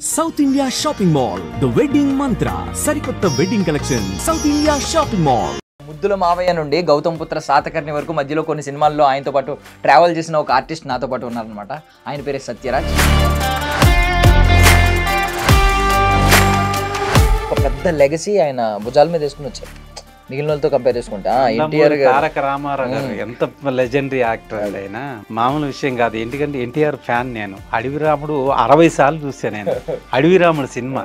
South India shopping mall the wedding మంత్ర సరికొత్త wedding collection south India shopping mall. ముద్దుల మావయ్య నుండి గౌతమ్ పుత్ర సాతకర్ణి వరకు మధ్యలో కొన్ని సినిమాల్లో ఆయనతో పాటు ట్రావెల్ చేసిన ఒక ఆర్టిస్ట్ నాతో పాటు ఉన్నారనమాట. ఆయన పేరే సత్యరాజ్. ఒక పెద్ద లెగసీ ఆయన భుజాల మీద వేసుకుని వచ్చారు మిగిలిన వాళ్ళతో కంపేర్ చేసుకుంటా. ఎన్టీఆర్ తారక రామారావు గారు ఎంత లెజెండరీ యాక్టర్ అయినా మామూలు విషయం కాదు. ఎందుకంటే ఎన్టీఆర్ ఫ్యాన్ నేను. అడవి రాముడు 60 సార్లు చూసాను నేను. అడవి రాముడు సినిమా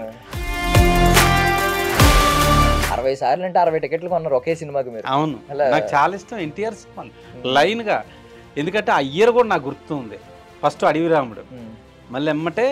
60 సార్లు అంటే 60 టికెట్లు కొన్నారు ఒకే సినిమాకి మీరు. అవును, నాకు చాలా ఇష్టం ఎన్టీఆర్ సినిమాలు లైన్ గా. ఎందుకంటే ఆ ఇయర్ కూడా నాకు గుర్తుంది. ఫస్ట్ అడవి రాముడు, మళ్ళీ ఎమ్మటే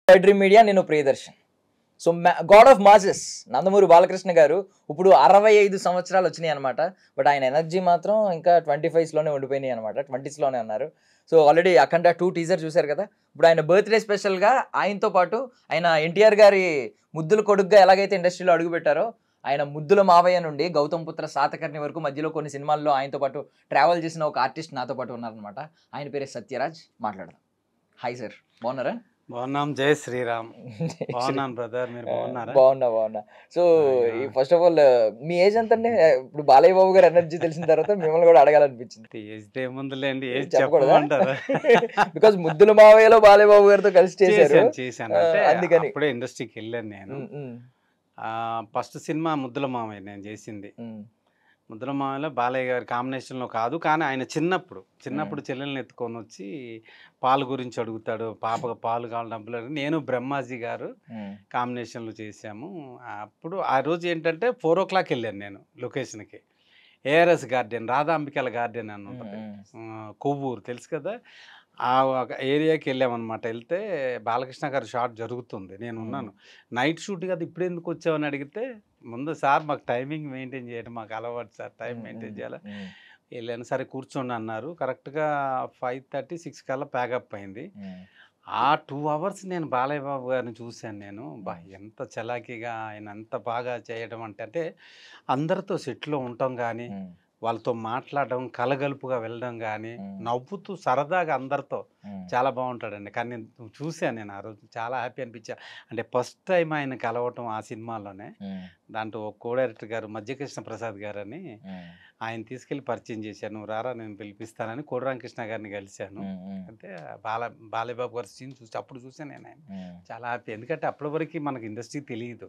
డ్రీమ్ మీడియా, నేను Priyadarshan. So God of masses Nandamuri Balakrishna గారు ఇప్పుడు 65 సంవత్సరాలు వచ్చినాయి అనమాట. బట్ ఆయన ఎనర్జీ మాత్రం ఇంకా 25స్లోనే ఉండిపోయినాయి అనమాట. 20స్లోనే అన్నారు. సో ఆల్రెడీ అఖండ 2 టీజర్ చూశారు కదా. ఇప్పుడు ఆయన బర్త్డే స్పెషల్గా ఆయనతో పాటు ఆయన ఎన్టీఆర్ గారి ముద్దుల కొడుకుగా ఎలాగైతే ఇండస్ట్రీలో అడుగుపెట్టారో, ఆయన ముద్దుల మావయ్య నుండి గౌతమ్ పుత్ర సాతకర్ణి వరకు మధ్యలో కొన్ని సినిమాల్లో ఆయనతో పాటు ట్రావెల్ చేసిన ఒక ఆర్టిస్ట్ నాతో పాటు ఉన్నారనమాట. ఆయన పేరే సత్యరాజ్. మాట్లాడదాం. హాయ్ సార్, బాగున్నారా? బాగున్నాం. జై శ్రీరామ్. బాగున్నాను బ్రదర్, మీరు బాగున్నారా? బాగున్నా. So first of all me age ఎంత అండి? ఇప్పుడు బాలయ్య బాబు గారు ఎనర్జీ తెలిసిన తర్వాత మిమ్మల్ని కూడా అడగాలనిపించింది. Age ఏముందిలేండి, age చెప్పకూడదా? చెప్పమంటారా? బికాస్ ముద్దుల మావయ్యలో బాలయ్య బాబు గారితో కలిసి చేశాను. అందుకని అప్పుడే ఇండస్ట్రీకి వెళ్ళాను నేను. ఫస్ట్ సినిమా ముద్దుల మామయ్య నేను చేసింది. ముద్దుల మామయ్యలో బాలయ్య గారి కాంబినేషన్లో కాదు, కానీ ఆయన చిన్నప్పుడు చెల్లెల్ని ఎత్తుకొని వచ్చి పాలు గురించి అడుగుతాడు. పాపకు పాలు కావాలి, డబ్బులు. నేను బ్రహ్మాజీ గారు కాంబినేషన్లో చేశాము. అప్పుడు ఆ రోజు ఏంటంటే 4 o'clock వెళ్ళాను నేను లొకేషన్కి. ఏఆర్ఎస్ గార్డెన్, రాధాంబికల గార్డెన్ అని ఉంటుంది, కొవ్వూరు తెలుసు కదా. ఆ ఏరియాకి వెళ్ళామన్నమాట. వెళ్తే బాలకృష్ణ గారు షాట్ జరుగుతుంది, నేను ఉన్నాను. నైట్ షూట్ కదా, ఇప్పుడు ఎందుకు వచ్చామని అడిగితే, ముందు సార్ మాకు టైమింగ్ మెయింటైన్ చేయడం మాకు అలవాటు సార్, టైం మెయింటైన్ చేయాలి. వెళ్ళాను, సరే కూర్చోండి అన్నారు. కరెక్ట్గా 5:30, 6 కల్లా ప్యాకప్ అయింది. ఆ 2 hours నేను బాలయ్య బాబు గారిని చూశాను. నేను ఎంత చలాకీగా ఆయన ఎంత బాగా చేయడం అంటే అందరితో సెట్లో ఉండటం కానీ, వాళ్ళతో మాట్లాడడం, కలగలుపుగా వెళ్ళడం కానీ, నవ్వుతూ సరదాగా అందరితో చాలా బాగుంటాడండి. కానీ నేను చూశాను, నేను ఆ రోజు చాలా హ్యాపీ అనిపించా. అంటే ఫస్ట్ టైం ఆయన కలవటం ఆ సినిమాలోనే. దాంట్లో ఒక కో డైరెక్టర్ గారు మధ్యకృష్ణ ప్రసాద్ గారు అని ఆయన తీసుకెళ్ళి పరిచయం చేశాను. నువ్వు రారా నేను పిలిపిస్తానని కోడిరామకృష్ణ గారిని కలిశాను. అంటే బాలయ్య బాబు గారి సీన్ అప్పుడు చూసాను నేను. ఆయన చాలా హ్యాపీ. ఎందుకంటే అప్పటి వరకు మనకు ఇండస్ట్రీ తెలియదు.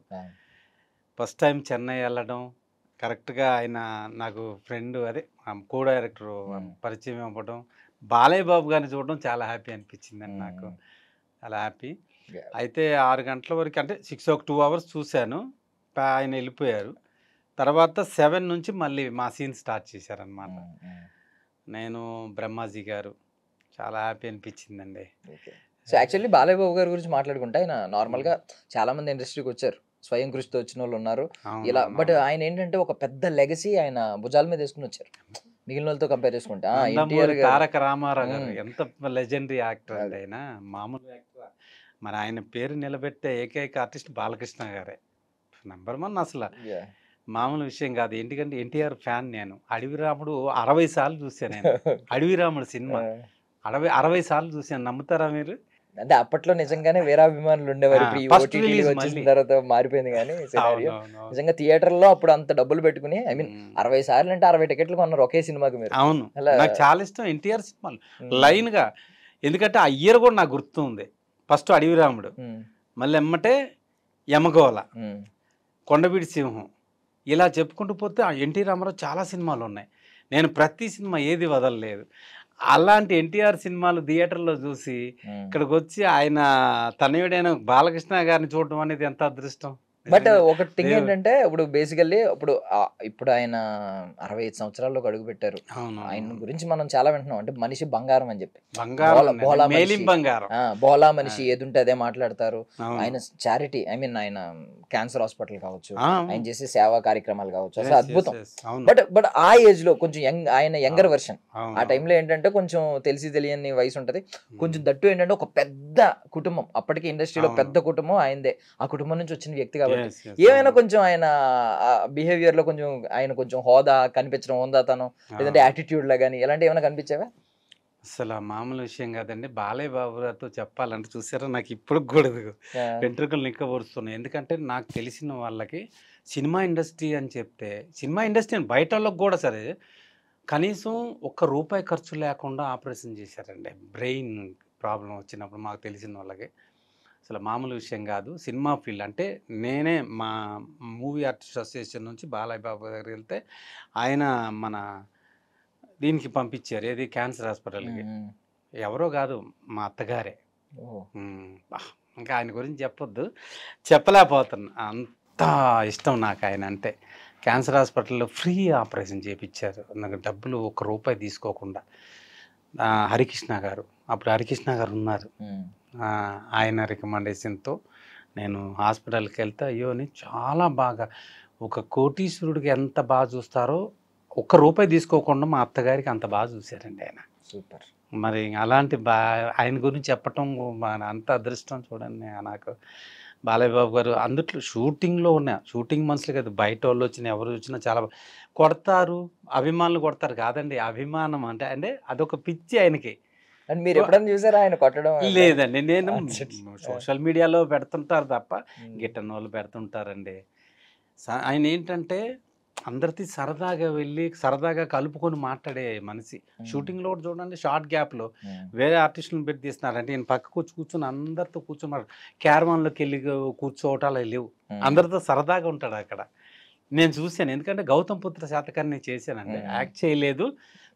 ఫస్ట్ టైం చెన్నై వెళ్ళడం, కరెక్ట్గా ఆయన నాకు ఫ్రెండ్, అదే కో డైరెక్టర్ పరిచయం అవ్వడం, బాలయ్య బాబు గారిని చూడడం చాలా హ్యాపీ అనిపించిందండి నాకు. చాలా హ్యాపీ. అయితే 6 గంటల వరకు, అంటే 2 hours చూశాను. ఆయన వెళ్ళిపోయారు. తర్వాత 7 నుంచి మళ్ళీ మా సీన్ స్టార్ట్ చేశారనమాట. నేను బ్రహ్మాజీ గారు, చాలా హ్యాపీ అనిపించిందండి. సో యాక్చువల్లీ బాలయ్య బాబు గారి గురించి మాట్లాడుకుంటే, ఆయన నార్మల్గా చాలా మంది ఇండస్ట్రీకి వచ్చారు, స్వయం కృషితో వచ్చిన వాళ్ళు ఉన్నారు ఇలా. బట్ ఆయన ఏంటంటే ఒక పెద్ద లెగసీ ఆయన భుజాల మీద వేసుకుని వచ్చారు మిగిలిన వాళ్ళతో కంపేర్ చేసుకుంటా. తారక రామారావు గారు ఎంత లెజెండరీ యాక్టర్ అండి. ఆయన మామూలు యాక్టర్. మరి ఆయన పేరు నిలబెట్టే ఏకైక ఆర్టిస్ట్ బాలకృష్ణ గారే, నెంబర్ 1 అసలు. మామూలు విషయం కాదు. ఎందుకంటే ఎన్టీఆర్ ఫ్యాన్ నేను. అడవి రాముడు 60 సార్లు చూసాను నేను. అడవి రాముడు సినిమా 60 సార్లు చూసాను. నమ్ముతారా మీరు? అంటే అప్పట్లో నిజంగానే వీరాభిమానులు ఉండేవారు. వచ్చిన తర్వాత మారిపోయింది కానీ సినారియో. నిజంగా థియేటర్ లో అప్పుడు అంత డబ్బులు పెట్టుకుని, ఐ మీన్ 60 సార్లు అంటే 60 టికెట్లు కొన్నారు ఒకే సినిమాకి మీరు. అవును, నాకు చాలా ఇష్టం ఎన్టీఆర్ సినిమాలు లైన్ గా. ఎందుకంటే ఆ ఇయర్ కూడా నాకు గుర్తుంది. ఫస్ట్ అడవి రాముడు, మళ్ళీ ఎమ్మటే యమగోళ, కొండవీడి సింహం, ఇలా చెప్పుకుంటూ పోతే ఆ ఎన్టీ రామారావు చాలా సినిమాలు ఉన్నాయి. నేను ప్రతి సినిమా ఏది వదలలేదు. అలాంటి ఎన్టీఆర్ సినిమాలు థియేటర్లో చూసి ఇక్కడికి వచ్చి ఆయన తనయుడైన బాలకృష్ణ గారిని చూడడం అనేది ఎంత అదృష్టం. బట్ ఒక థింగ్ ఏంటంటే ఇప్పుడు బేసికల్లీ ఇప్పుడు ఆయన 65 సంవత్సరాల్లోకి అడుగు పెట్టారు. ఆయన గురించి మనం చాలా వింటున్నాం, అంటే మనిషి బంగారం అని చెప్పి. బోలా మనిషి ఏదుంటే అదే మాట్లాడతారు. ఆయన చారిటీ, ఐ మీన్ ఆయన క్యాన్సర్ హాస్పిటల్ కావచ్చు, ఆయన చేసే సేవా కార్యక్రమాలు కావచ్చు, అసలు అద్భుతం. బట్ ఆ ఏజ్ లో కొంచెం ఆయన యంగర్ వర్షన్. ఆ టైంలో ఏంటంటే కొంచెం తెలిసి తెలియని వయసు ఉంటది. కొంచెం దట్టు ఏంటంటే ఒక పెద్ద కుటుంబం, అప్పటికి ఇండస్ట్రీలో పెద్ద కుటుంబం ఆయనదే. ఆ కుటుంబం నుంచి వచ్చిన వ్యక్తి కాబట్టి ఏమైనా కొంచెం ఆయన బిహేవియర్ లో కొంచెం ఆయన కొంచెం హోదా కనిపించడం, హోదాతనం, లేదంటే యాటిట్యూడ్ లా గానీ ఇలాంటి ఏమైనా కనిపించావా? అసలు మామూలు విషయం కాదండి. బాలయ్య బాబు గారితో చెప్పాలంటే చూసారా, నాకు ఇప్పుడు కూడా వెంట్రుకలు నిక్కబోరుస్తున్నాయి. ఎందుకంటే నాకు తెలిసిన వాళ్ళకి సినిమా ఇండస్ట్రీ అని చెప్తే, సినిమా ఇండస్ట్రీ అని బయట వాళ్ళకి కూడా సరే కనీసం ₹1 ఖర్చు లేకుండా ఆపరేషన్ చేశారండి. బ్రెయిన్ ప్రాబ్లం వచ్చినప్పుడు మాకు తెలిసిన వాళ్ళకి. అసలు మామూలు విషయం కాదు. సినిమా ఫీల్డ్ అంటే నేనే మా మూవీ ఆర్టిస్ట్ అసోసియేషన్ నుంచి బాలయ్య బాబు దగ్గరికి వెళ్తే ఆయన మన దీనికి పంపించారు, ఏది క్యాన్సర్ హాస్పిటల్కి. ఎవరో కాదు, మా అత్తగారే. ఇంకా ఆయన గురించి చెప్పొద్దు, చెప్పలేకపోతున్నా, అంత ఇష్టం నాకు ఆయన అంటే. క్యాన్సర్ హాస్పిటల్లో ఫ్రీ ఆపరేషన్ చేయించారు, నాకు డబ్బులు ₹1 తీసుకోకుండా. హరికృష్ణ గారు, అప్పుడు హరికృష్ణ గారు ఉన్నారు, ఆయన రికమెండేషన్తో నేను హాస్పిటల్కి వెళ్తే అయ్యోని చాలా బాగా, ఒక కోటీశ్వరుడికి ఎంత బాగా చూస్తారో ₹1 తీసుకోకుండా మా అత్తగారికి అంత బాగా చూశారండి ఆయన. సూపర్. మరి అలాంటి ఆయన గురించి చెప్పటం అంత అదృష్టం చూడండి నాకు. బాలయ్య బాబు గారు అందుట్లో షూటింగ్లో షూటింగ్ మనుషులు కదా, బయట వాళ్ళు వచ్చినా ఎవరు వచ్చినా చాలా కొడతారు, అభిమానులు కొడతారు కాదండి, అభిమానం అంటే అదొక పిచ్చి ఆయనకి. అండ్ మీరు ఎప్పుడైనా చూసారా ఆయన కొట్టడం? లేదండి, నేను సోషల్ మీడియాలో పెడుతుంటారు తప్ప, గిట్టని వాళ్ళు పెడుతుంటారండి. ఆయన ఏంటంటే అందరితో సరదాగా వెళ్ళి సరదాగా కలుపుకొని మాట్లాడే మనిషి. షూటింగ్లో కూడా చూడండి, షార్ట్ గ్యాప్లో వేరే ఆర్టిస్టులను పెట్టి తీస్తున్నారంటే నేను పక్కకు వచ్చి కూర్చొని అందరితో కూర్చున్నారు. క్యారవాన్లోకి వెళ్ళి కూర్చోవటాలు లేవు, అందరితో సరదాగా ఉంటాడు అక్కడ. నేను చూశాను, ఎందుకంటే గౌతమ్ పుత్ర శాతకర్ణి చేశానండి, యాక్ట్ చేయలేదు,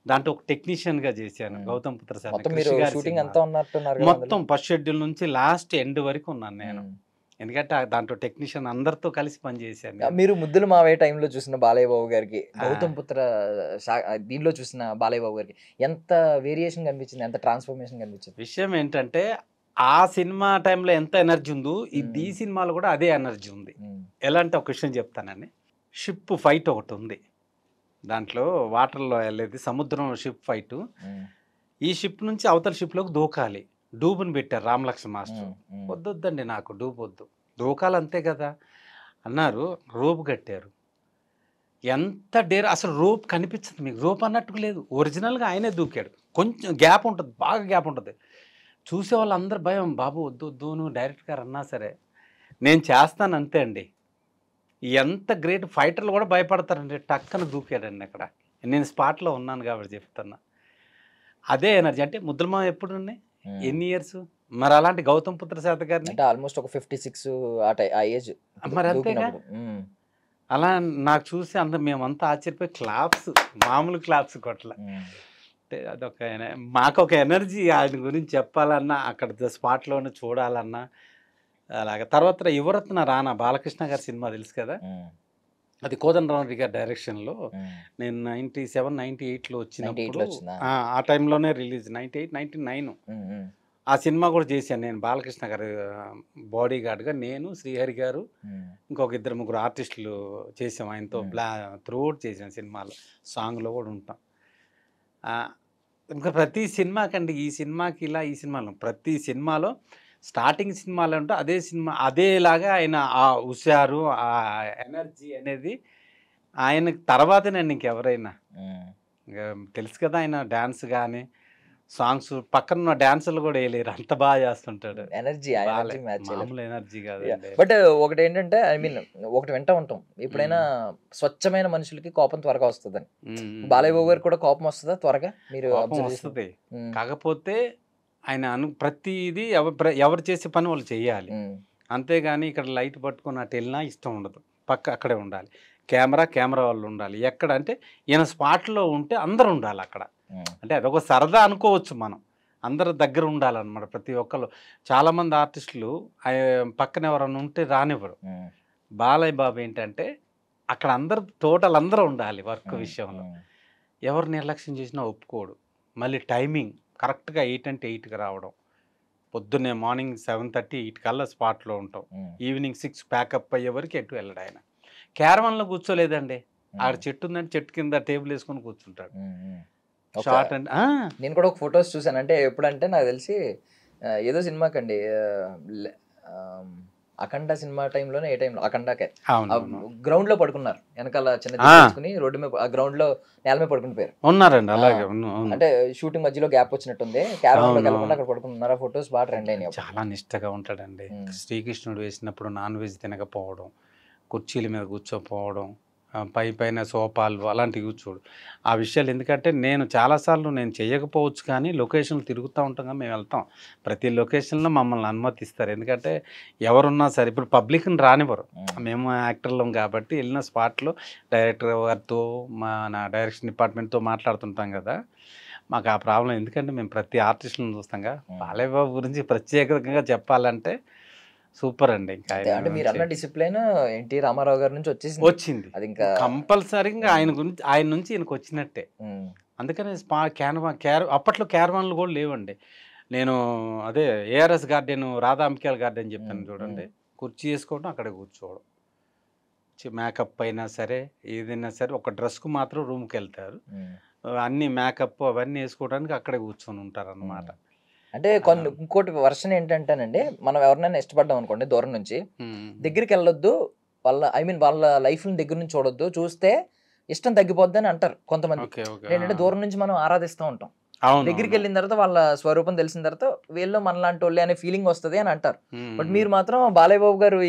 దాంట్లో ఒక టెక్నీషియన్ గా చేశాను. గౌతమ్ పుత్ర శాతకర్ణి మొత్తం ఫస్ట్ షెడ్యూల్ నుంచి లాస్ట్ ఎండ్ వరకు ఉన్నాను నేను, ఎందుకంటే దాంట్లో టెక్నీషియన్ అందరితో కలిసి పనిచేశాను. మీరు ముద్దుల మావయ్య టైంలో చూసిన బాలయ్య బాబు గారికి, గౌతమ్ పుత్ర దీనిలో చూసిన బాలయ్య బాబు గారికి ఎంత వేరియేషన్ కనిపించింది, ఎంత ట్రాన్స్ఫర్మేషన్ కనిపించింది? విషయం ఏంటంటే ఆ సినిమా టైంలో ఎంత ఎనర్జీ ఉందో ఈ సినిమాలో కూడా అదే ఎనర్జీ ఉంది. ఎలా అంటే ఒక విషయం చెప్తానండి, షిప్ ఫైట్ ఒకటి ఉంది దాంట్లో, వాటర్లో వెళ్ళేది, సముద్రంలో షిప్ ఫైట్. ఈ షిప్ నుంచి అవతల షిప్లోకి దూకాలి, డూబుని పెట్టారు రామలక్ష్మణ్ మాస్టర్. వద్దొద్దండి నాకు డూబ్ వద్దు, దూకాలి అంతే కదా అన్నారు, రోప్ కట్టారు. ఎంత డేర్, అసలు రోప్ కనిపించదు మీకు, రోప్ అన్నట్టు లేదు, ఒరిజినల్గా ఆయనే దూకాడు. కొంచెం గ్యాప్ ఉంటుంది, బాగా గ్యాప్ ఉంటుంది. చూసే వాళ్ళు అందరు భయం, బాబు వద్దు వద్దు నువ్వు డైరెక్ట్ గారు అన్నా సరే నేను చేస్తాను అంతే అండి. ఎంత గ్రేట్, ఫైటర్లు కూడా భయపడతారండి, టక్కన దూకాడండి అక్కడ. నేను స్పాట్లో ఉన్నాను కాబట్టి చెప్తున్నా, అదే ఎనర్జీ. అంటే ముద్దులమా ఎప్పుడు ఉన్నాయి, ఎన్ని ఇయర్స్, మరి అలాంటి గౌతమ్ పుత్ర శాతకర్ణి ఆల్మోస్ట్ ఒక 56 ఆ ఏజ్, మరి అంతేగా. అలా నాకు చూసి మేమంతా ఆశ్చర్యపోయి క్లాప్స్, మామూలు క్లాప్స్ కొట్ల. అదొక మాకు ఒక ఎనర్జీ, ఆయన గురించి చెప్పాలన్నా అక్కడ స్పాట్లోనే చూడాలన్నా అలాగే. తర్వాత యువరత్న రానా బాలకృష్ణ గారి సినిమా తెలుసు కదా, అది కోదండరామరెడ్డి గారి డైరెక్షన్లో. నేను 97, 98లో వచ్చినప్పుడు ఆ టైంలోనే రిలీజ్, 98, 99 ఆ సినిమా కూడా చేశాను నేను. బాలకృష్ణ గారు బాడీ గార్డ్గా నేను, శ్రీహరి గారు, ఇంకొక 2-3 ఆర్టిస్టులు చేసాం ఆయనతో. త్రూఅవుట్ చేసాం సినిమాలో, సాంగ్లో కూడా ఉంటాం. ఇంకా ప్రతి సినిమాకండి, ఈ సినిమాకి ఇలా, ఈ సినిమాలో ప్రతి సినిమాలో స్టార్టింగ్ సినిమాలో ఉంటే అదే సినిమా అదేలాగా ఆయన ఆ హుషారు, ఆ ఎనర్జీ అనేది ఆయనకి తర్వాతే నేను ఇంకెవరైనా. ఇంకా తెలుసు కదా, ఆయన డ్యాన్స్ కానీ సాంగ్స్ పక్కన డాన్సులు కూడా వేయలేరు, అంత బాగా చేస్తుంటాడు. ఎనర్జీ, మామూలు ఎనర్జీ కాదు. బట్ ఒకటి ఏంటంటే, ఐ మీన్ ఒకటి వింటా ఉంటాం, ఎప్పుడైనా స్వచ్ఛమైన మనుషులకి కోపం త్వరగా వస్తుందని. బాలయ్య బాబు గారికి కూడా కోపం వస్తుందా త్వరగా? మీరు వస్తుంది, కాకపోతే ఆయన ప్రతిదీ ఎవరు చేసే పని వాళ్ళు చేయాలి, అంతేగాని ఇక్కడ లైట్ పట్టుకుని అటు వెళ్ళినా ఇష్టం ఉండదు, పక్క అక్కడే ఉండాలి. కెమెరా వాళ్ళు ఉండాలి. ఎక్కడ అంటే ఈయన స్పాట్లో ఉంటే అందరూ ఉండాలి అక్కడ. అంటే అదొక సరదా అనుకోవచ్చు మనం, అందరు దగ్గర ఉండాలన్నమాట ప్రతి ఒక్కరు. చాలామంది ఆర్టిస్టులు పక్కన ఎవరైనా ఉంటే రానివ్వరు. బాలయ్య బాబు ఏంటంటే అక్కడ అందరూ అందరూ ఉండాలి వర్క్ విషయంలో. ఎవరు నిర్లక్ష్యం చేసినా ఒప్పుకోడు. మళ్ళీ టైమింగ్ కరెక్ట్గా 8 అంటే 8కి రావడం, పొద్దున్నే మార్నింగ్ 7:30 8 కల్లా స్పాట్లో ఉంటాం, ఈవినింగ్ 6 ప్యాకప్ అయ్యే వరకు ఎటు వెళ్ళడు. ఆయన క్యారవాన్లో కూర్చోలేదండి, ఆడ చెట్టు ఉందంటే చెట్టు కింద టేబుల్ వేసుకొని కూర్చుంటాడు. షార్ట్ అండ్ నేను కూడా ఒక ఫొటోస్ చూసాను. అంటే ఎప్పుడంటే నాకు తెలిసి ఏదో సినిమాకండి, అఖండ సినిమా టైంలోనే, ఏ టైంలో అఖండాకే గ్రౌండ్ లో పడుకున్నారు, వెనకాల చిన్న తీసుకుని రోడ్డు మీద ఆ గ్రౌండ్ లో నేల మీద పడుకుని పోయారు. ఉన్నారండి అలాగే. అంటే షూటింగ్ మధ్యలో గ్యాప్ వచ్చినట్టుంది, క్యారవాన్ లోకి వెళ్ళకుండా అక్కడ పడుకున్నారు. ఆ ఫొటోస్ బాగా ట్రెండ్ అయినాయి. చాలా నిష్టగా ఉంటాడండి. శ్రీకృష్ణుడు వేసినప్పుడు నాన్ వెజ్ తినకపోవడం, కుర్చీల మీద కూర్చోపోవడం, పైన సోఫాలు అలాంటివి కూర్చోడు. ఆ విషయాలు ఎందుకంటే నేను చాలాసార్లు నేను చేయకపోవచ్చు, కానీ లొకేషన్లు తిరుగుతూ ఉంటాం కానీ మేము వెళ్తాం. ప్రతి లొకేషన్లో మమ్మల్ని అనుమతిస్తారు, ఎందుకంటే ఎవరున్నా సరే. ఇప్పుడు పబ్లిక్ని రానివ్వరు, మేము యాక్టర్లం కాబట్టి వెళ్ళిన స్పాట్లో డైరెక్టర్ గారితో నా డైరెక్షన్ డిపార్ట్మెంట్తో మాట్లాడుతుంటాం కదా, మాకు ఆ ప్రాబ్లం. ఎందుకంటే మేము ప్రతి ఆర్టిస్టులను చూస్తాంగా. బాలయ్య బాబు గురించి ప్రత్యేకంగా చెప్పాలంటే సూపర్ అండి. ఇంకా అంటే మీరు అన్న డిసిప్లిన్ ఎన్టీ రామారావు గారి నుంచి వచ్చింది, అది ఇంకా కంపల్సరీగా ఆయన నుంచి ఈయనకు వచ్చినట్టే. అందుకని అప్పట్లో క్యారవాన్లు కూడా లేవండి. నేను అదే ఏఆర్ఎస్ గార్డెన్, రాధా అంబికాల గార్డెన్ చెప్పాను చూడండి, కుర్చీ వేసుకోవడం అక్కడే కూర్చోవడం, మేకప్ అయినా సరే ఏదైనా సరే ఒక డ్రెస్కు మాత్రం రూమ్కి వెళ్తారు, అన్ని మేకప్ అవన్నీ వేసుకోవడానికి అక్కడే కూర్చొని ఉంటారు అన్నమాట. అంటే ఇంకోటి వర్షన్ ఏంటంటేనండి, మనం ఎవరినైనా ఇష్టపడ్డాం అనుకోండి దూరం నుంచి, దగ్గరికి వెళ్ళొద్దు, వాళ్ళ లైఫ్ దగ్గర నుంచి చూడొద్దు, చూస్తే ఇష్టం తగ్గిపోద్ది అని అంటారు కొంతమంది. ఏంటంటే దూరం నుంచి మనం ఆరాధిస్తూ ఉంటాం, దగ్గరికి వెళ్ళిన తర్వాత వాళ్ళ స్వరూపం తెలిసిన తర్వాత వీళ్ళు మనలాంటి వాళ్ళే అనే ఫీలింగ్ వస్తుంది అని అంటారు. బట్ మీరు మాత్రం బాలయ్య బాబు గారు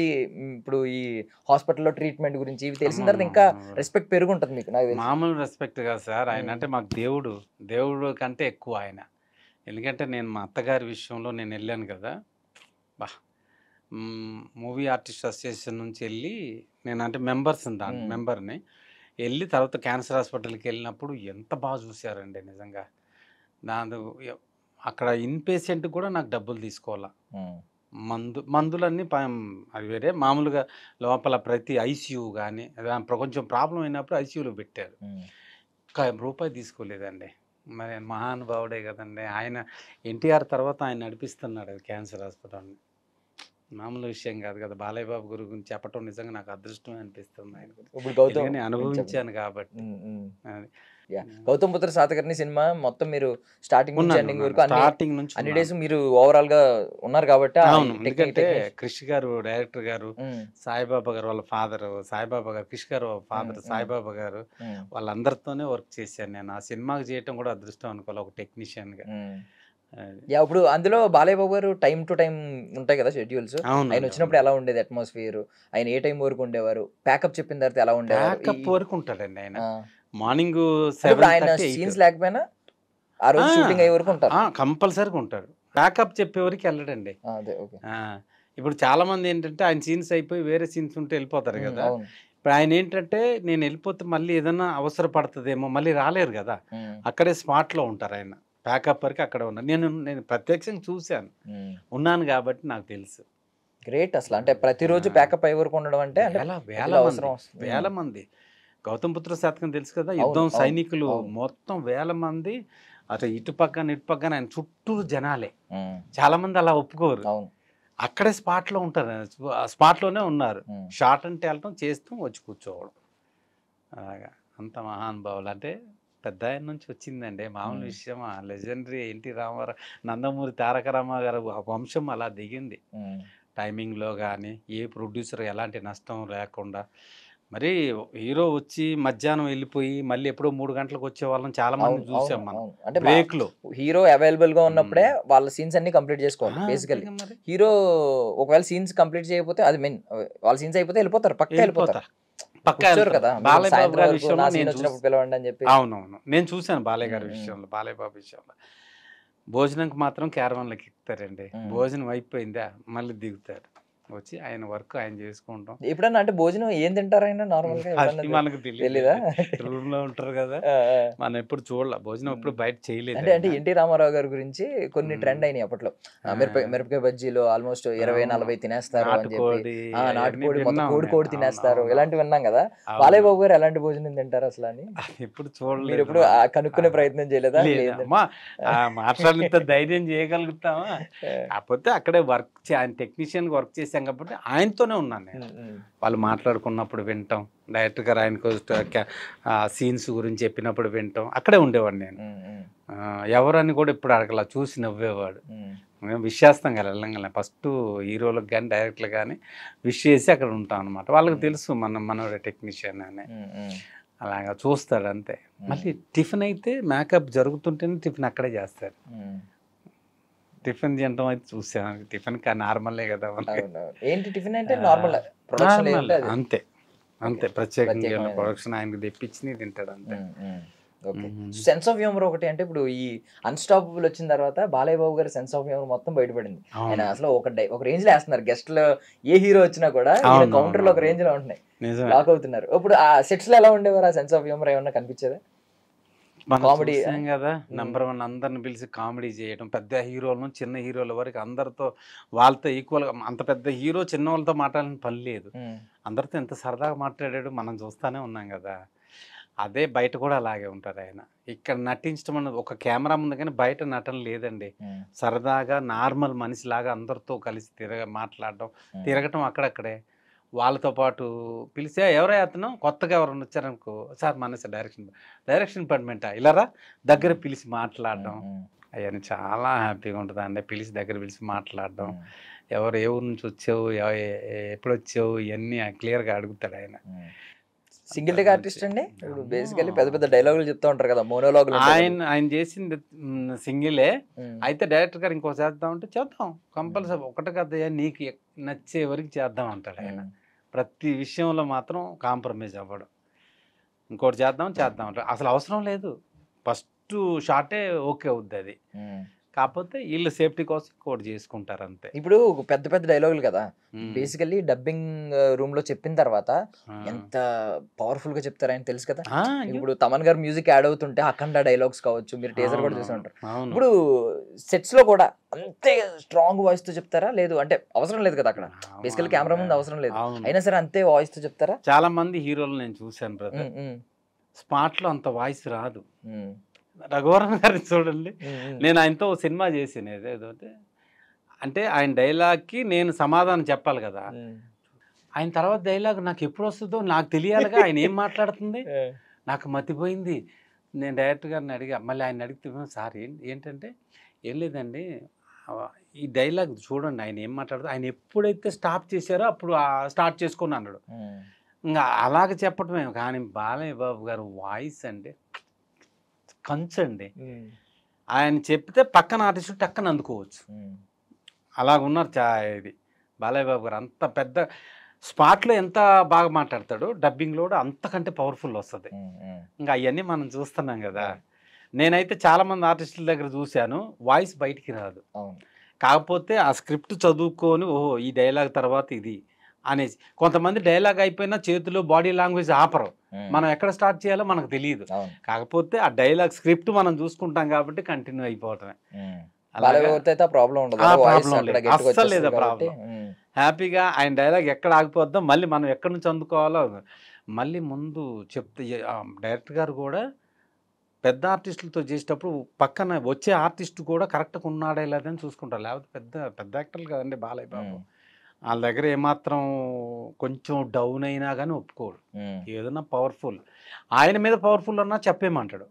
ఇప్పుడు ఈ హాస్పిటల్లో ట్రీట్మెంట్ గురించి ఇవి తెలిసిన తర్వాత ఇంకా రెస్పెక్ట్ పెరుగుంటుంది మీకు. నాకు మామూలు రెస్పెక్ట్ కాదు సార్, ఆయన అంటే మాకు దేవుడు కంటే ఎక్కువ ఆయన. ఎందుకంటే నేను మా అత్తగారి విషయంలో నేను వెళ్ళాను కదా, మూవీ ఆర్టిస్ట్ అసోసియేషన్ నుంచి వెళ్ళి నేను అంటే మెంబర్ని వెళ్ళి తర్వాత క్యాన్సర్ హాస్పిటల్కి వెళ్ళినప్పుడు ఎంత బాగా చూశారండి నిజంగా. అక్కడ ఇన్ పేషెంట్ కూడా నాకు డబ్బులు తీసుకోవాలా, మందులన్నీ అది వేరే, మామూలుగా లోపల ప్రతి ఐసీయూ కానీ కొంచెం ప్రాబ్లం అయినప్పుడు ఐసీయూలో పెట్టారు, రూపాయి తీసుకోలేదండి. మరి మహానుభావుడే కదండి ఆయన. ఎన్టీఆర్ తర్వాత ఆయన నడిపిస్తున్నాడు క్యాన్సర్ హాస్పిటల్ని, మామూలు విషయం కాదు కదా. బాలయ్య బాబు గురించి చెప్పడం నిజంగా నాకు అదృష్టం అనిపిస్తుంది, ఆయన గురించి అనుభవించాను కాబట్టి. గౌతమ్ పుత్ర శాతకర్ణి సినిమా మొత్తం మీరు స్టార్టింగ్ నుంచి ఎండింగ్ వరకు అన్ని డేస్ మీరు ఓవరాల్ గా ఉన్నారు కాబట్టి. ఎందుకంటే క్రిష్ గారు డైరెక్టర్ గారు, సాయిబాబా గారు వాళ్ళ ఫాదర్, సాయిబాబా గారు క్రిష్ గారు ఫాదర్ సాయిబాబా గారు, వాళ్ళందరితోనే వర్క్ చేశాను నేను. ఆ సినిమాకి చేయటం కూడా అదృష్టం అనుకోవాలి ఒక టెక్నీషియన్ గా. ఇప్పుడు అందులో బాలయ్య బాబు గారు టైం టు టైం ఉంటాయి కదా షెడ్యూల్స్, ఆయన వచ్చినప్పుడు ఎలా ఉండేది అట్మాస్ఫియర్, ఆయన ఏ టైం వరకు ఉండేవారు, ప్యాకప్ చెప్పిన తర్వాత ఎలా ఉండేవారు వరకు ఉంటాడండి ఆయన. మార్నింగ్ సీన్స్ లేకపోయినా ఆ రోజు షూటింగ్ అయ్యే వరకు ఉంటారు, కంపల్సరీగా ఉంటాడు. బ్యాకప్ చెప్పే వరకు వెళ్ళడండి. ఇప్పుడు చాలా మంది ఏంటంటే ఆయన సీన్స్ అయిపోయి వేరే సీన్స్ ఉంటే వెళ్ళిపోతారు కదా. ఇప్పుడు ఆయన ఏంటంటే నేను వెళ్ళిపోతే మళ్ళీ ఏదైనా అవసరపడుతుందేమో మళ్ళీ రాలేరు కదా, అక్కడే స్పాట్లో ఉంటారు ఆయన. ప్యాకప్ వరకు అక్కడ ఉన్నారు. నేను ప్రత్యక్షంగా చూశాను, ఉన్నాను కాబట్టి నాకు తెలుసు. గ్రేట్ అసలు. అంటే ప్రతిరోజు ప్యాకప్ అయ్యే వరకు ఉండడం అంటే వేల మంది. గౌతమ్ పుత్ర శాతకం తెలుసు కదా, యుద్ధం సైనికులు మొత్తం వేల మంది, అటు ఇటు పక్కన ఆయన చుట్టూ జనాలే. చాలా మంది అలా ఒప్పుకోరు, అక్కడే స్పాట్లో ఉంటారు, స్పాట్లోనే ఉన్నారు. షార్ట్ అంటే వెళ్ళటం చేస్తూ వచ్చి కూర్చోవడం, అలాగా. అంత మహానుభావులు. అంటే పెద్ద ఆయన నుంచి వచ్చిందండి, మామూలు విషయమా. లెజెండరీ ఎన్టీ రామారావు, నందమూరి తారక రామారావు వంశం అలా దిగింది. టైమింగ్లో కానీ ఏ ప్రొడ్యూసర్ ఎలాంటి నష్టం లేకుండా. మరి హీరో వచ్చి మధ్యాహ్నం వెళ్ళిపోయి మళ్ళీ ఎప్పుడో 3 గంటలకు వచ్చే వాళ్ళని చాలా మంది చూసాం మనం. అంటే బ్రేక్ లో హీరో అవైలబుల్ గా ఉన్నప్పుడే వాళ్ళ సీన్స్ అన్ని కంప్లీట్ చేసుకోవాలి బేసికల్లీ. హీరో ఒకవేళ సీన్స్ కంప్లీట్ చేయకపోతే అది మెయిన్, వాళ్ళ సీన్స్ అయిపోతే వెళ్ళిపోతారు, పక్క వెళ్ళిపోతారు కదా. అవునవును, నేను చూశాను బాలయ్య గారి విషయంలో, బాలయ్య బాబు విషయంలో. భోజనంకి మాత్రం క్యారవాన్లోకి ఎక్కుతారండి. భోజనం అయిపోయిందా మళ్ళీ దిగుతారు, వచ్చి ఆయన వర్క్ ఆయన చేసుకుంటాం. ఎప్పుడన్నా అంటే భోజనం ఏం తింటారు ఆయన నార్మల్ గా? అది మనకు తెలీదా? రూమ్ లో ఉంటారు కదా, మనం ఎప్పుడు చూడాల భోజనం ఎప్పుడు బయట చేయలేదు. అంటే ఎన్టీ రామారావు గారి గురించి కొన్ని ట్రెండ్ అయినాయి అప్పట్లో. మిరపకాయ బజ్జీలు ఆల్మోస్ట్ 20-40 తినేస్తారు అని చెప్పి, నాటుకోడి మొత్తం కోడి తినేస్తారు, ఇలాంటివి విన్నాం కదా. బాలయ్య బాబు గారు ఎలాంటి భోజనం తింటారు అసలు అని ఎప్పుడు చూడలేదు. మీరు ఎప్పుడు కనుక్కునే ప్రయత్నం చేయలేదా? మాట్లాడినంత ధైర్యం చేయగలుగుతామా? కాకపోతే అక్కడే వర్క్ ఆయన టెక్నీషియన్ వర్క్ చేశాం కాబట్టి ఆయనతోనే ఉన్నాను నేను. వాళ్ళు మాట్లాడుకున్నప్పుడు వింటాం, డైరెక్టర్ గారు ఆయనకు సీన్స్ గురించి చెప్పినప్పుడు వింటాం, అక్కడే ఉండేవాడు నేను. ఎవరని కూడా ఇప్పుడు అడగల, చూసి నవ్వేవాడు. మేము విష్ చేస్తాం కదా వెళ్ళంగా, ఫస్ట్ హీరోలకు కానీ డైరెక్టర్లు కానీ విష్ చేసి అక్కడ ఉంటాం అనమాట. వాళ్ళకి తెలుసు మనోడే టెక్నీషియన్ అని, అలాగా చూస్తాడు అంతే. మళ్ళీ టిఫిన్ అయితే మేకప్ జరుగుతుంటేనే టిఫిన్ అక్కడే చేస్తారు. టిఫిన్ తినడం అయితే చూసాను, టిఫిన్ నార్మలే కదా. ఏంటి టిఫిన్ అంటే నార్మల్ అంతే అంతే, ప్రత్యేకంగా ప్రొడక్షన్ ఆయనకి తెప్పించి తింటాడు అంతే. సెన్స్ ఆఫ్ హ్యూమర్ ఒకటి అంటే ఇప్పుడు ఈ అన్స్టాపబుల్ వచ్చిన తర్వాత బాలయ్య బాబు గారి సెన్స్ ఆఫ్ హ్యూమర్ మొత్తం బయటపడింది. ఆయన అసలు ఒక రేంజ్ లో వేస్తున్నారు, గెస్ట్ లో ఏ హీరో వచ్చినా కూడా కౌంటర్ లో ఒక రేంజ్ లో ఉంటున్నాయి, లాక్ అవుతున్నారు. ఇప్పుడు ఆ సెట్స్ లో ఎలా ఉండేవారు? ఆ సెన్స్ ఆఫ్ హ్యూమర్ ఏమన్నా కనిపించేదా? కామెడీ కదా, నెంబర్ 1 అందరిని పిలిచి కామెడీ చేయడం, పెద్ద హీరోలను చిన్న హీరోల వరకు అందరితో వాళ్ళతో ఈక్వల్ గా. అంత పెద్ద హీరో చిన్న వాళ్ళతో మాట్లాడిన పని లేదు, అందరితో ఎంత సరదాగా మాట్లాడాడు మనం చూస్తానే ఉన్నాం కదా. అదే బయట కూడా అలాగే ఉంటారు ఆయన. ఇక్కడ నటించడం అన్నది ఒక కెమెరా ముందు కానీ బయట నటన లేదండి. సరదాగా నార్మల్ మనిషిలాగా అందరితో కలిసి మాట్లాడడం, తిరగటం అక్కడక్కడే. వాళ్ళతో పాటు పిలిచే ఎవరై అతను కొత్తగా ఎవరైనా వచ్చారనుకో, సార్ మన డైరెక్షన్ డిపార్ట్మెంటా ఇలారా, దగ్గర పిలిచి మాట్లాడడం, అవన్నీ చాలా హ్యాపీగా ఉంటుంది అండి. పిలిచి దగ్గర పిలిచి మాట్లాడడం, ఎవరు ఏ ఊరు నుంచి వచ్చావు, ఎప్పుడు వచ్చావు, ఇవన్నీ క్లియర్గా అడుగుతాడు ఆయన. సింగిల్ టేక్ ఆర్టిస్ట్ అండి. ఇప్పుడు బేసికల్లీ పెద్ద పెద్ద డైలాగులు చెప్తా ఉంటారు కదా, మోనోలాగులు. ఆయన చేసింది సింగిలే. అయితే డైరెక్టర్ గారు ఇంకో చేద్దామంటే చేద్దాం, కంపల్సరీ ఒకటి కదా నీకు నచ్చే వరకు చేద్దాం అంటాడు ఆయన. ప్రతి విషయంలో మాత్రం కాంప్రమైజ్ అవ్వడం. ఇంకోటి చేద్దాం అంటే అసలు అవసరం లేదు, ఫస్ట్ షాటే ఓకే అవుద్ది అది. కాకపోతే వీళ్ళు సేఫ్టీ కోసం ఇంకోటి చేసుకుంటారు అంతే. ఇప్పుడు పెద్ద పెద్ద డైలాగులు కదా, బేసికల్లీ డబ్బింగ్ రూమ్ లో చెప్పిన తర్వాత ఎంత పవర్ఫుల్ గా చెప్తారు ఆయన తెలుసు కదా. ఇప్పుడు తమన్ గారు మ్యూజిక్ యాడ్ అవుతుంటే అఖండ డైలాగ్స్ కావచ్చు, మీరు టీజర్ కూడా చూసి ఉంటారు. ఇప్పుడు సెట్స్ లో కూడా అంతే స్ట్రాంగ్ వాయిస్ తో చెప్తారా? లేదు అంటే అవసరం లేదు కదా అక్కడ, బేసికల్లీ కెమెరా ముందు అవసరం లేదు, అయినా సరే అంతే వాయిస్ తో చెప్తారా? చాలా మంది హీరోలు నేను చూశాను బ్రదర్, స్పాట్ లో అంత వాయిస్ రాదు. రఘువరన్ గారిని చూడండి, నేను ఆయనతో సినిమా చేసాను ఏదో, అంటే ఆయన డైలాగ్కి నేను సమాధానం చెప్పాలి కదా, ఆయన తర్వాత డైలాగ్ నాకు ఎప్పుడు వస్తుందో నాకు తెలియాలిగా, ఆయన ఏం మాట్లాడుతుంది నాకు మతిపోయింది. నేను డైరెక్టర్ గారిని అడిగా, మళ్ళీ ఆయన అడిగితే సార్ ఏంటంటే ఏం లేదండి ఈ డైలాగ్ చూడండి ఆయన ఏం మాట్లాడుతూ, ఆయన ఎప్పుడైతే స్టాప్ చేశారో అప్పుడు స్టార్ట్ చేసుకుని అన్నాడు. ఇంకా అలాగ చెప్పటమే. కానీ బాలయ్య బాబు గారు వాయిస్ అంటే కంచండి, ఆయన చెప్తే పక్కన ఆర్టిస్ట్ టక్కన అందుకోవచ్చు, అలాగున్నారు. ఇది బాలయ్య బాబు గారు అంత పెద్ద స్పాట్లో ఎంత బాగా మాట్లాడతాడు, డబ్బింగ్లో కూడా అంతకంటే పవర్ఫుల్ వస్తుంది. ఇంకా అవన్నీ మనం చూస్తున్నాం కదా. నేనైతే చాలామంది ఆర్టిస్టుల దగ్గర చూశాను, వాయిస్ బయటికి రాదు, కాకపోతే ఆ స్క్రిప్ట్ చదువుకొని ఓహో ఈ డైలాగ్ తర్వాత ఇది అనేసి. కొంతమంది డైలాగ్ అయిపోయినా చేతిలో బాడీ లాంగ్వేజ్ ఆపరు, మనం ఎక్కడ స్టార్ట్ చేయాలో మనకు తెలియదు, కాకపోతే ఆ డైలాగ్ స్క్రిప్ట్ మనం చూసుకుంటాం కాబట్టి కంటిన్యూ అయిపోవటమే. అస్సలు లేదా ప్రాబ్లం, హ్యాపీగా ఆయన డైలాగ్ ఎక్కడ ఆగిపోద్దాం, మళ్ళీ మనం ఎక్కడి నుంచి అందుకోవాలో మళ్ళీ ముందు చెప్తే. డైరెక్టర్ గారు కూడా పెద్ద ఆర్టిస్టులతో చేసేటప్పుడు పక్కన వచ్చే ఆర్టిస్ట్ కూడా కరెక్ట్గా ఉన్నాడా లేదని చూసుకుంటారు, లేకపోతే పెద్ద పెద్ద యాక్టర్లు కదండి బాలయ్య బాబు, వాళ్ళ దగ్గర ఏమాత్రం కొంచెం డౌన్ అయినా కానీ ఒప్పుకోడు. ఏదన్నా పవర్ఫుల్ ఆయన మీద పవర్ఫుల్ అన్నా చెప్పేయమంటాడు,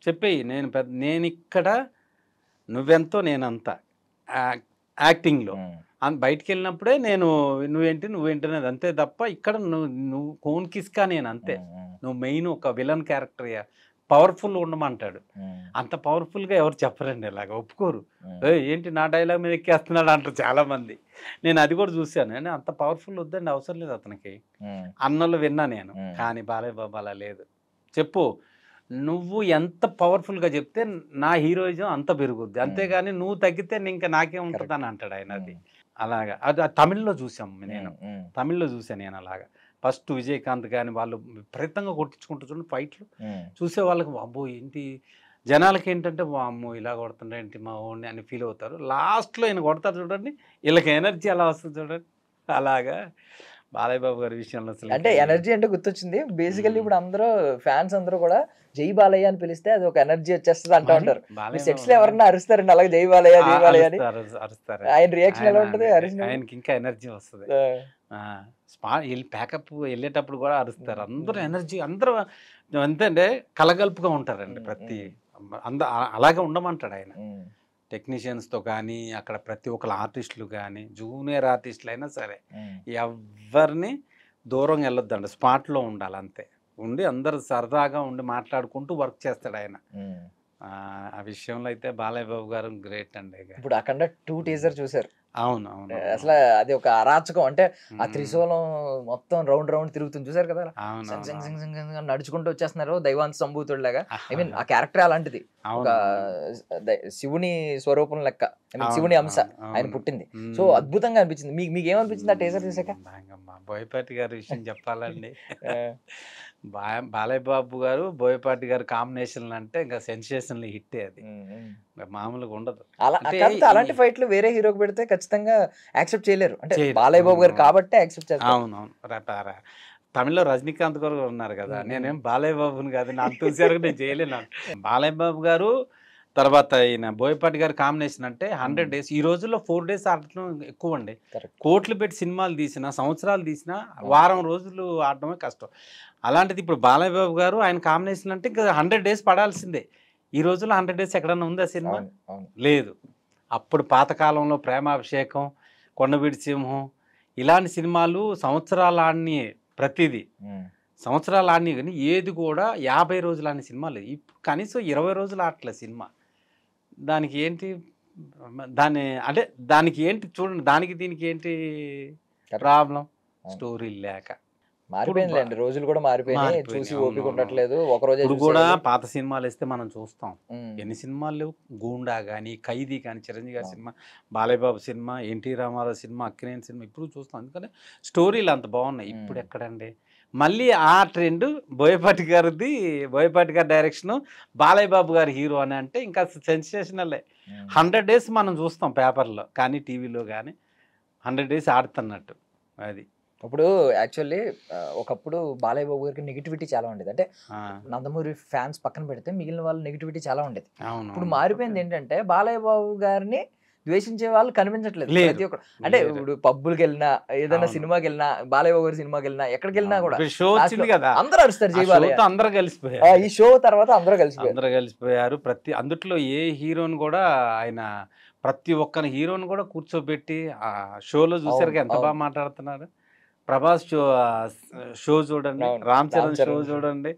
చెప్పేయి నేను ఇక్కడ నువ్వెంతో నేనంతా యాక్టింగ్లో బయటికి వెళ్ళినప్పుడే నువ్వేంటి అనేది అంతే తప్ప ఇక్కడ నువ్వు కోన్ కిస్కా నేను అంతే, నువ్వు మెయిన్ ఒక విలన్ క్యారెక్టర్ పవర్ఫుల్ ఉండమంటాడు. అంత పవర్ఫుల్గా ఎవరు చెప్పరండి, ఇలాగ ఒప్పుకోరు. ఏంటి నా డైలాగ్ మీద ఎక్కేస్తున్నాడు అంటారు చాలా మంది. నేను అది కూడా చూశాను, నేను అంత పవర్ఫుల్ వద్దండి, అవసరం లేదు అతనికి అన్నలు విన్నా నేను. కానీ బాలయ్య బాబు అలా లేదు, చెప్పు నువ్వు ఎంత పవర్ఫుల్గా చెప్తే నా హీరోయిజం అంత పెరుగుద్ది, అంతేగాని నువ్వు తగ్గితే ఇంకా నాకే ఉంటుంది అని అంటాడు ఆయన. అది అలాగా అది తమిళ్లో చూసాం నేను, తమిళ్లో చూసాను నేను అలాగా. ఫస్ట్ విజయకాంత్ కానీ వాళ్ళు విపరీతంగా కొట్టించుకుంటూ చూడండి ఫైట్లు, చూసే వాళ్ళకి అబ్బో ఏంటి, జనాలకి ఏంటంటే అమ్మో ఇలా కొడుతుండే ఏంటి మా ఓన్ని అని ఫీల్ అవుతారు. లాస్ట్లో ఈయన కొడతారు చూడండి, వీళ్ళకి ఎనర్జీ అలా వస్తుంది చూడండి. అలాగా బాలయ్య బాబు గారి విషయంలో అసలు అంటే ఎనర్జీ అంటే గుర్తొచ్చింది. బేసికల్లీ ఇప్పుడు అందరూ ఫ్యాన్స్ అందరూ కూడా జై బాలయ్య అని పిలిస్తే అది ఒక ఎనర్జీ వచ్చేస్తుంది అంటూ ఉంటారు. సెట్స్ లో ఎవరన్నా అరుస్తారండి అలాగే జై బాలయ్య జై బాలయ్య అని, అరుస్తారు. ఆయన రియాక్షన్ ఎలా ఉంటుంది? ఆయనకి ఇంకా ఎనర్జీ వస్తుంది. ప్యాకప్ వెళ్ళేటప్పుడు కూడా అరుస్తారు. అందరూ ఎనర్జీ, అందరూ ఎంతంటే కలగలుపుగా ఉంటారండి. ప్రతి అలాగే ఉండమంటాడు ఆయన. టెక్నీషియన్స్తో కానీ అక్కడ ప్రతి ఒక్కరు ఆర్టిస్టులు కానీ జూనియర్ ఆర్టిస్టులు అయినా సరే ఎవరిని దూరంగా వెళ్ళొద్దండి, స్పాట్లో ఉండాలి అంతే. ఉండి అందరు సరదాగా ఉండి మాట్లాడుకుంటూ వర్క్ చేస్తాడు ఆయన. ఆ విషయంలో అయితే బాలయ్య బాబు గారు గ్రేట్ అండి. ఇప్పుడు అక్కడ 2 టీజర్ చూసారు. అవును అవును, అసలు అది ఒక అరాచకం. అంటే ఆ త్రిశూలం మొత్తం రౌండ్ రౌండ్ తిరుగుతుంది చూసారు కదా, నడుచుకుంటూ వచ్చేస్తున్నారు దైవాంశ సంభూతుడిలాగా. ఐ మీన్ ఆ క్యారెక్టర్ అలాంటిది, ఒక శివుని స్వరూపం లెక్క, శివుని అంశ ఆయన పుట్టింది. సో అద్భుతంగా అనిపించింది. మీకు ఏమనిపించింది ఆ టీజర్ చూసాక? బోయపాటి గారి విషయం చెప్పాలండి, బాలయ్య బాబు గారు బోయపాటి గారు కాంబినేషన్ అంటే ఇంకా సెన్సేషన్ హిట్టే, అది మామూలుగా ఉండదు. అలాంటి ఫైట్లు వేరే హీరోకి పెడితే ఖచ్చితంగా యాక్సెప్ట్ చేయలేరు. అంటే బాలయ్య బాబు గారు కాబట్టి యాక్సెప్ట్ చేస్తారు. అవునవును. తమిళ్లో రజనీకాంత్ గారు ఉన్నారు కదా, నేనేం బాలయ్య బాబుని కాదు, నా అంతసేపు నేను చేయలేను. బాలయ్య బాబు గారు తర్వాత ఈయన బోయపాటి గారి కాంబినేషన్ అంటే 100 days. ఈ రోజుల్లో 4 days ఆడటం ఎక్కువ అండి. కోట్లు పెట్టి సినిమాలు తీసినా సంవత్సరాలు తీసినా వారం రోజులు ఆడటమే కష్టం. అలాంటిది ఇప్పుడు బాలయ్య బాబు గారు ఆయన కాంబినేషన్ అంటే ఇంకా 100 days పడాల్సిందే. ఈ రోజుల్లో 100 days ఎక్కడన్నా ఉందా సినిమా? లేదు. అప్పుడు పాతకాలంలో ప్రేమాభిషేకం, కొండవీడి సింహం ఇలాంటి సినిమాలు సంవత్సరాలు ఆడిని, ప్రతిదీ సంవత్సరాలు ఆడిని, కానీ ఏది కూడా 50 రోజులు ఆడిన సినిమాలు ఇప్పుడు కనీసం 20 రోజులు ఆడట్లేదు సినిమా. దానికి ఏంటి అంటే దానికి ఏంటి చూడండి, దానికి దీనికి ఏంటి ప్రాబ్లం? స్టోరీ లేక. మారిపోయిందండి, రోజులు కూడా మారిపోయినాయి, చూసి ఓపిక ఉండట్లేదు. ఒక రోజు ఇప్పుడు కూడా పాత సినిమాలు వేస్తే మనం చూస్తాం, ఎన్ని సినిమాలు లేవు. గూండా కానీ, ఖైదీ కానీ, చిరంజీవి గారి cinema, Balayya Babu cinema, NT Rama Rao cinema, Akkineni cinema ఇప్పుడు చూస్తాం. ఎందుకంటే స్టోరీలు అంత బాగున్నాయి. ఇప్పుడు ఎక్కడండి? మళ్ళీ ఆ ట్రెండ్ బోయపాటి గారిది, బోయపాటి గారి డైరెక్షను, బాలయ్య బాబు గారి హీరో అని అంటే ఇంకా సెన్సేషనలే. 100 days మనం చూస్తాం పేపర్లో కానీ టీవీలో కానీ 100 days ఆడుతున్నట్టు. అది ఇప్పుడు యాక్చువల్లీ ఒకప్పుడు బాలయ్య బాబు గారికి నెగిటివిటీ చాలా ఉండేది. అంటే నందమూరి ఫ్యాన్స్ పక్కన పెడితే మిగిలిన వాళ్ళ నెగిటివిటీ చాలా ఉండేది. ఇప్పుడు మారిపోయింది ఏంటంటే బాలయ్య బాబు గారిని ద్వేషించే వాళ్ళు కనిపించట్లేదు ప్రతి ఒక్కరు. అంటే ఇప్పుడు పబ్బులకి వెళ్ళినా, ఏదైనా సినిమాకి వెళ్ళినా, బాలయ్య బాబు గారి సినిమాకి వెళ్ళినా, ఎక్కడికి వెళ్ళినా కూడా అందరూ అరుస్తారు జై బాలయ్య. అందరూ కలిసిపోయారు. ఈ షో తర్వాత అందరూ కలిసిపోయారు. ప్రతి అందుట్లో ఏ హీరోని కూడా ఆయన ప్రతి ఒక్కరి హీరోని కూడా కూర్చోబెట్టి ఆ షోలో చూసారుగా ఎంత బాగా మాట్లాడుతున్నారు. ప్రభాస్ షో చూడండి, రామ్ చరణ్ షో చూడండి,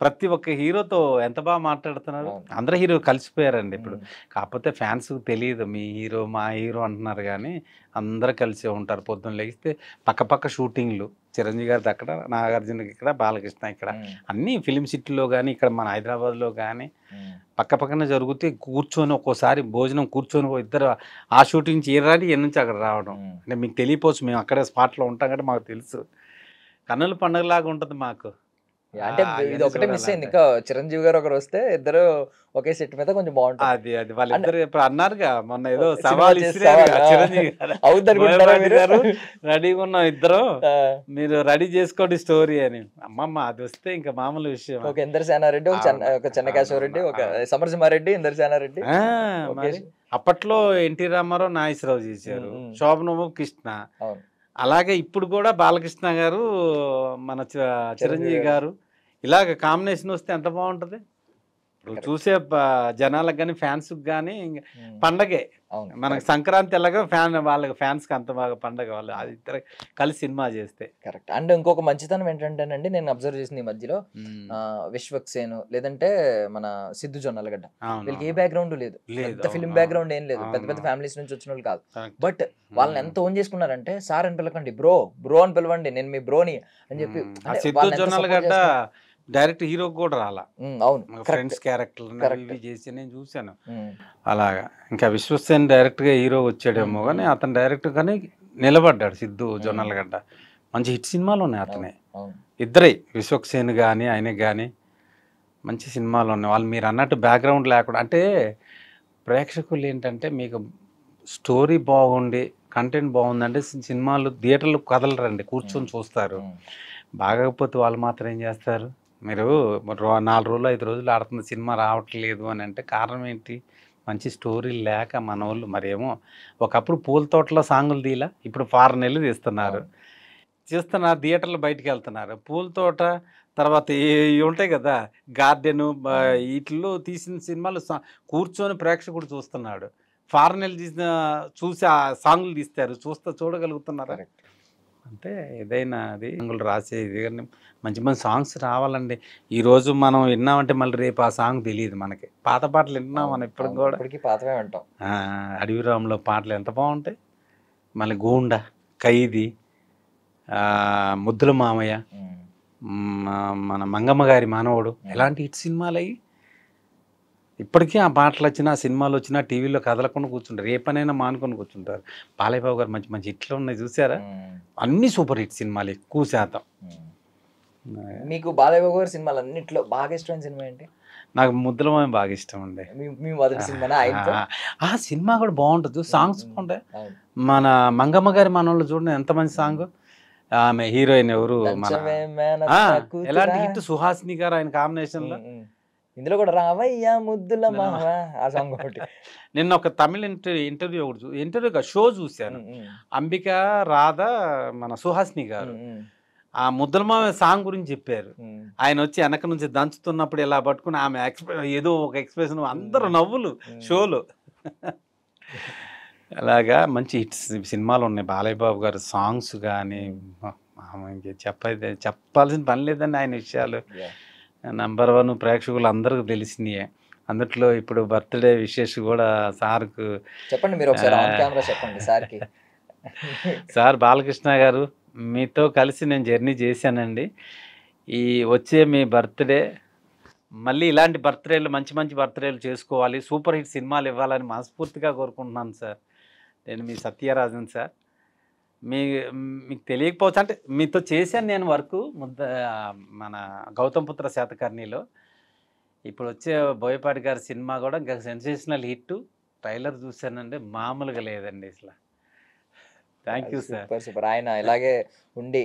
ప్రతి ఒక్క హీరోతో ఎంత బాగా మాట్లాడుతున్నారు. అందరు హీరో కలిసిపోయారండి ఇప్పుడు. కాకపోతే ఫ్యాన్స్ తెలియదు మీ హీరో మా హీరో అంటున్నారు, కానీ అందరు కలిసి ఉంటారు. పొద్దున్న లేస్తే పక్క షూటింగ్లు, చిరంజీవి గారిది అక్కడ, నాగార్జునకి ఇక్కడ, బాలకృష్ణ ఇక్కడ, అన్నీ ఫిలిం సిటీలో కానీ ఇక్కడ మన హైదరాబాద్లో కానీ పక్కనే జరుగుతే కూర్చొని ఒక్కోసారి భోజనం కూర్చొని ఇద్దరు ఆ షూటింగ్ చేయరాని ఎన్ని నుంచి అక్కడ రావడం. అంటే మీకు తెలియపోవచ్చు, మేము అక్కడే స్పాట్లో ఉంటాం కాబట్టి మాకు తెలుసు. కన్నుల పండుగలాగా ఉంటుంది మాకు. అంటే ఇది ఒకటే మిస్ అయింది, ఇంకా చిరంజీవి గారు ఒకరు వస్తే ఇద్దరు ఒకే సెట్ మీద కొంచెం బాగుంటుంది. అది వాళ్ళిద్దరు ఇప్పుడు అన్నారుగా మొన్న ఏదో సవాల్ చిరంజీవి గారు రెడీగా ఉన్నాం ఇద్దరు, మీరు రెడీ చేసుకోండి స్టోరీ అని. అమ్మమ్మ అది వస్తే ఇంకా మామూలు విషయం. ఒక ఇంద్రసేనారెడ్డి, ఒక చెన్నకేశవరెడ్డి, ఒక సమరసింహారెడ్డి, ఇంద్రసేనారెడ్డి. అప్పట్లో ఎన్టీ రామారావు, నాగేశ్వరరావు చేశారు, శోభనబాబు, కృష్ణ. అలాగే ఇప్పుడు కూడా బాలకృష్ణ గారు, మన చిరంజీవి గారు, ఇలాగ కాంబినేషన్ వస్తే ఎంత బాగుంటుంది. ఇప్పుడు చూసే జనాలకు కానీ ఫ్యాన్స్కి కానీ పండగే. మనకి సంక్రాంతి ఎలాగో వాళ్ళకి ఫ్యాన్స్కి అంత బాగా పండగ. వాళ్ళు అది ఇద్దరు కలిసి సినిమా చేస్తే కరెక్ట్. అండ్ ఇంకొక మంచితనం ఏంటంటేనండి, నేను అబ్జర్వ్ చేసిన ఈ మధ్యలో విశ్వక్సేన్ లేదంటే మన సిద్ధు జొన్నలగడ్డ, వీళ్ళకి ఏ బ్యాక్గ్రౌండ్ లేదు, పెద్ద ఫిల్మ్ బ్యాక్గ్రౌండ్ ఏం లేదు, పెద్ద ఫ్యామిలీస్ నుంచి వచ్చిన వాళ్ళు కాదు. బట్ వాళ్ళని ఎంత ఓన్ చేసుకున్నారంటే, సార్ అని పిలకండి, బ్రో అని పిలవండి, నేను మీ బ్రోని అని చెప్పి. సిద్ధు జొన్నలగడ్డ డైరెక్ట్ హీరోకి కూడా రాలా, అవును, ఫ్రెండ్స్ క్యారెక్టర్ Correct. ఇవి చేసి నేను చూశాను అలాగా. ఇంకా విశ్వసేన్ డైరెక్ట్గా హీరో వచ్చాడేమో కానీ అతను డైరెక్ట్ కానీ నిలబడ్డాడు. సిద్ధు జొన్నలగడ్డ మంచి హిట్ సినిమాలు ఉన్నాయి అతనే, ఇద్దరే విశ్వక్సేన్ కానీ ఆయనకి కానీ మంచి సినిమాలు ఉన్నాయి. వాళ్ళు మీరు అన్నట్టు బ్యాక్గ్రౌండ్ లేకుండా, అంటే ప్రేక్షకులు ఏంటంటే మీకు స్టోరీ బాగుండి కంటెంట్ బాగుందంటే సినిమాలు థియేటర్లు కదలరండి, కూర్చొని చూస్తారు. బాగకపోతే వాళ్ళు మాత్రం ఏం చేస్తారు, మీరు 4 రోజులు 5 రోజులు ఆడుతున్న సినిమా రావట్లేదు అని అంటే కారణం ఏంటి, మంచి స్టోరీ లేక మన వాళ్ళు. మరేమో ఒకప్పుడు పూల తోటలో సాంగులు తీలా, ఇప్పుడు ఫారెన్ వెళ్ళి తీస్తున్నారు థియేటర్లు బయటికి వెళ్తున్నారు. పూల తోట తర్వాత ఇవి ఉంటాయి కదా గార్డెను, వీటిల్లో తీసిన సినిమాలు కూర్చొని ప్రేక్షకుడు చూస్తున్నాడు. ఫారెన్ వెళ్ళి చూసి ఆ సాంగులు తీస్తారు, చూడగలుగుతున్నారు. అంటే ఏదైనా అది సాంగులు రాసేది కానీ మంచి మంచి సాంగ్స్ రావాలండి. ఈరోజు మనం విన్నామంటే మళ్ళీ రేపు ఆ సాంగ్ తెలియదు మనకి. పాత పాటలు విన్నాం మనం ఇప్పటికి కూడా, పాతవే వింటాం. అడవిరామ్లో పాటలు ఎంత బాగుంటాయి. మళ్ళీ గూండా, ఖైదీ, ముద్దుల మామయ్య, మన మంగమ్మ గారి మానవుడు, ఎలాంటి హిట్ సినిమాలు అయ్యి ఇప్పటికీ ఆ పాటలు వచ్చినా ఆ సినిమాలు వచ్చినా టీవీలో కదలకుండా కూర్చుంటారు, ఏ పనైనా మానుకొని కూర్చుంటారు. బాలయ్య బాబు గారు మంచి మంచి హిట్లు ఉన్నాయి చూసారా, అన్ని సూపర్ హిట్ సినిమాలు ఎక్కువ శాతం. మీకు బాలయ్య బాబు గారి సినిమాలు అన్నింటిలో బాగా ఇష్టమైన సినిమా ఏంటి? నాకు ముద్దుల మామయ్య బాగా ఇష్టం అండి. మీ మొదటి సినిమా ఆ సినిమా కూడా బాగుంటుంది, సాంగ్స్ బాగుంటాయి. మన మంగమ్మ గారి మనోళ్ళు చూడండి ఎంత మంచి సాంగ్. ఆమె హీరోయిన్ ఎవరు, ఎలాంటి హిట్, సుహాసిని గారు ఆయన కాంబినేషన్ లో. ఇందులో కూడా రావయ్యా ముద్దుల మామ ఆ సాంగ్ ఒకటి. నిన్న ఒక తమిళ ఇంటర్వ్యూ షో చూశాను. అంబిక రాధ మన సుహాసిని గారు ఆ ముద్దుల మామ సాంగ్ గురించి చెప్పారు. ఆయన వచ్చి వెనక నుంచి దంచుతున్నప్పుడు ఇలా పట్టుకుని ఆమె ఏదో ఒక ఎక్స్ప్రెషన్, అందరూ నవ్వులు షోలో. అలాగా మంచి హిట్స్ సినిమాలు ఉన్నాయి. బాలయ్య బాబు గారు సాంగ్స్ కానీ చెప్పాల్సిన పని లేదండి ఆయన విషయాలు. #1 ప్రేక్షకులు అందరికీ తెలిసినాయే. అందుట్లో ఇప్పుడు బర్త్డే విషెస్ కూడా సార్కు చెప్పండి, మీరు ఒకసారి ఆన్ కెమెరా చెప్పండి సార్కి. సార్ బాలకృష్ణ గారు, మీతో కలిసి నేను జర్నీ చేశానండి. ఈ వచ్చే మీ బర్త్డే మళ్ళీ ఇలాంటి బర్త్డేలు మంచి మంచి బర్త్డేలు చేసుకోవాలి, సూపర్ హిట్ సినిమాలు ఇవ్వాలని మనస్ఫూర్తిగా కోరుకుంటున్నాను సార్. నేను మీ సత్యరాజన్ సార్. మీకు తెలియకపోవచ్చు అంటే మీతో చేశాను నేను వర్క్ మన గౌతమ్ పుత్ర శాతకర్ణిలో. ఇప్పుడు వచ్చే బోయపాటి గారి సినిమా కూడా ఇంకా సెన్సేషనల్ హిట్. ట్రైలర్ చూశానండి, మామూలుగా లేదండి అసలు. Thank you sir. సూపర్. ఆయన ఇలాగే ఉండి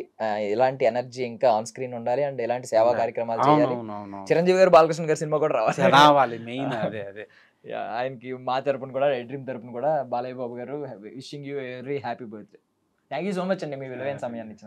ఇలాంటి ఎనర్జీ ఇంకా ఆన్ స్క్రీన్ ఉండాలి అండ్ ఇలాంటి సేవా కార్యక్రమాలు చేయాలి. చిరంజీవి గారు, బాలకృష్ణ గారి సినిమా కూడా రావాలి మెయిన్ అదే. ఆయనకి మా తరపున కూడా, డ్రీమ్ తరపున కూడా బాలయ్య బాబు గారు wishing you very happy birthday. Thank you so much అండి మీ విలువైన సమయాన్ని ఇచ్చిన